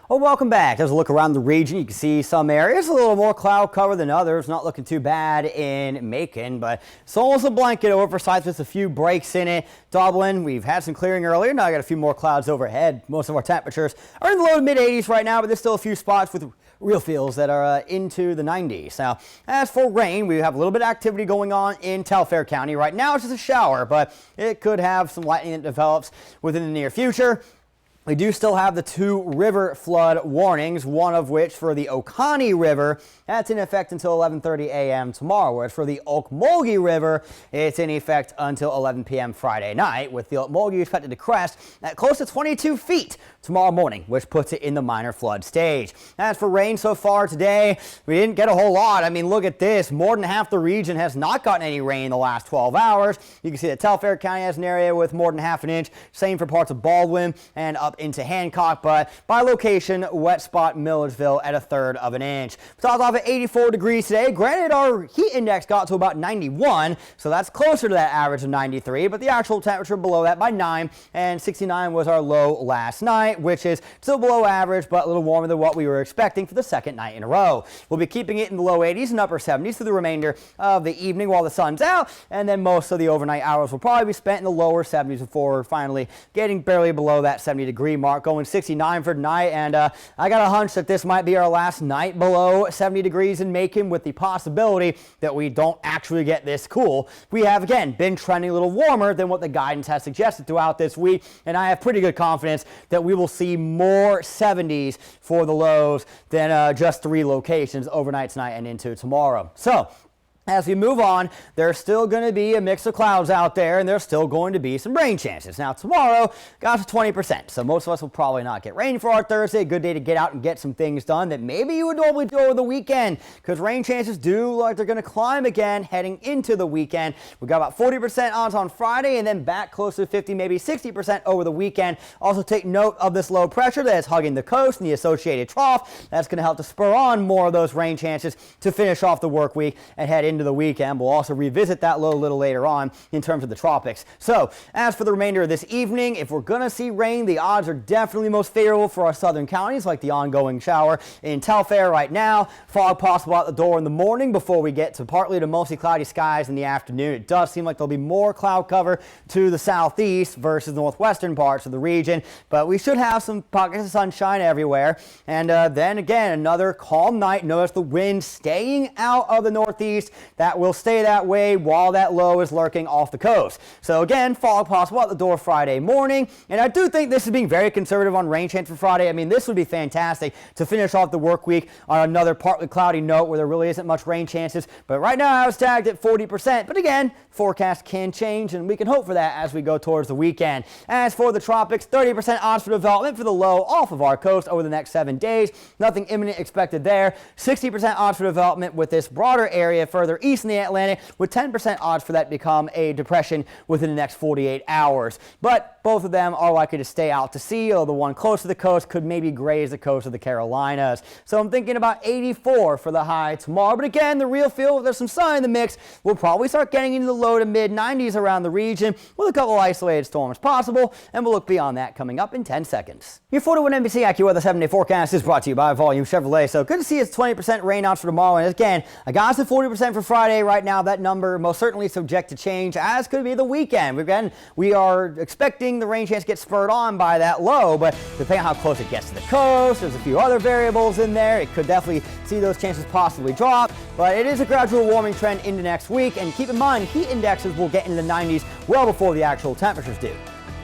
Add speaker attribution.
Speaker 1: Well, welcome back. As a look around the region, you can see some areas a little more cloud cover than others. Not looking too bad in Macon, but it's almost a blanket oversight with a few breaks in it. Dublin, we've had some clearing earlier. Now I got a few more clouds overhead. Most of our temperatures are in the low to mid 80s right now, but there's still a few spots with real feels that are into the 90s. Now, as for rain, we have a little bit of activity going on in Telfair County. Right now, it's just a shower, but it could have some lightning that develops within the near future. We do still have the 2 river flood warnings, one of which for the Oconee River, that's in effect until 11:30 a.m. tomorrow, whereas for the Ocmulgee River, it's in effect until 11 p.m. Friday night, with the Ocmulgee expected to crest at close to 22 feet tomorrow morning, which puts it in the minor flood stage. As for rain so far today, we didn't get a whole lot. I mean, look at this. More than half the region has not gotten any rain in the last 12 hours. You can see that Telfair County has an area with more than half an inch. Same for parts of Baldwin and up into Hancock, but by location, wet spot Milledgeville at 1/3 of an inch. Starts off at 84 degrees today. Granted, our heat index got to about 91, so that's closer to that average of 93, but the actual temperature below that by 9, and 69 was our low last night, which is still below average, but a little warmer than what we were expecting for the second night in a row. We'll be keeping it in the low 80s and upper 70s for the remainder of the evening while the sun's out, and then most of the overnight hours will probably be spent in the lower 70s before finally getting barely below that 70-degree mark, going 69 for tonight. And I got a hunch that this might be our last night below 70 degrees in Macon, with the possibility that we don't actually get this cool. We have, again, been trending a little warmer than what the guidance has suggested throughout this week, and I have pretty good confidence that we will see more 70s for the lows than just 3 locations overnight tonight and into tomorrow. So as we move on, there's still going to be a mix of clouds out there, and there's still going to be some rain chances. Now, tomorrow got to 20%, so most of us will probably not get rain for our Thursday. A good day to get out and get some things done that maybe you would normally do over the weekend, because rain chances do look like they're going to climb again heading into the weekend. We've got about 40% odds on Friday, and then back close to 50, maybe 60% over the weekend. Also take note of this low pressure that is hugging the coast and the associated trough. That's going to help to spur on more of those rain chances to finish off the work week and head into the weekend. We'll also revisit that low a little later on in terms of the tropics. So as for the remainder of this evening, if we're going to see rain, the odds are definitely most favorable for our southern counties, like the ongoing shower in Telfair right now. Fog possible out the door in the morning before we get to partly to mostly cloudy skies in the afternoon. It does seem like there'll be more cloud cover to the southeast versus the northwestern parts of the region, but we should have some pockets of sunshine everywhere. And then again, another calm night. Notice the wind staying out of the northeast. That will stay that way while that low is lurking off the coast. So again, fog possible at the door Friday morning. And I do think this is being very conservative on rain chance for Friday. I mean, this would be fantastic to finish off the work week on another partly cloudy note where there really isn't much rain chances. But right now I was tagged at 40%. But again, forecast can change, and we can hope for that as we go towards the weekend. As for the tropics, 30% odds for development for the low off of our coast over the next 7 days. Nothing imminent expected there. 60% odds for development with this broader area further east in the Atlantic, with 10% odds for that to become a depression within the next 48 hours. But both of them are likely to stay out to sea, although the one close to the coast could maybe graze the coast of the Carolinas. So I'm thinking about 84 for the high tomorrow. But again, the real feel, there's some sun in the mix. We'll probably start getting into the low to mid 90s around the region with a couple isolated storms possible, and we'll look beyond that coming up in 10 seconds. Your 41 NBC AccuWeather 7-day forecast is brought to you by Volume Chevrolet. So good to see it's 20% rain odds for tomorrow. And again, I got us at 40% for Friday. Right now, that number most certainly subject to change, as could be the weekend. Again, we are expecting the rain chance to get spurred on by that low, but depending on how close it gets to the coast, there's a few other variables in there. It could definitely see those chances possibly drop, but it is a gradual warming trend into next week. And keep in mind, heat indexes will get into the 90s well before the actual temperatures do.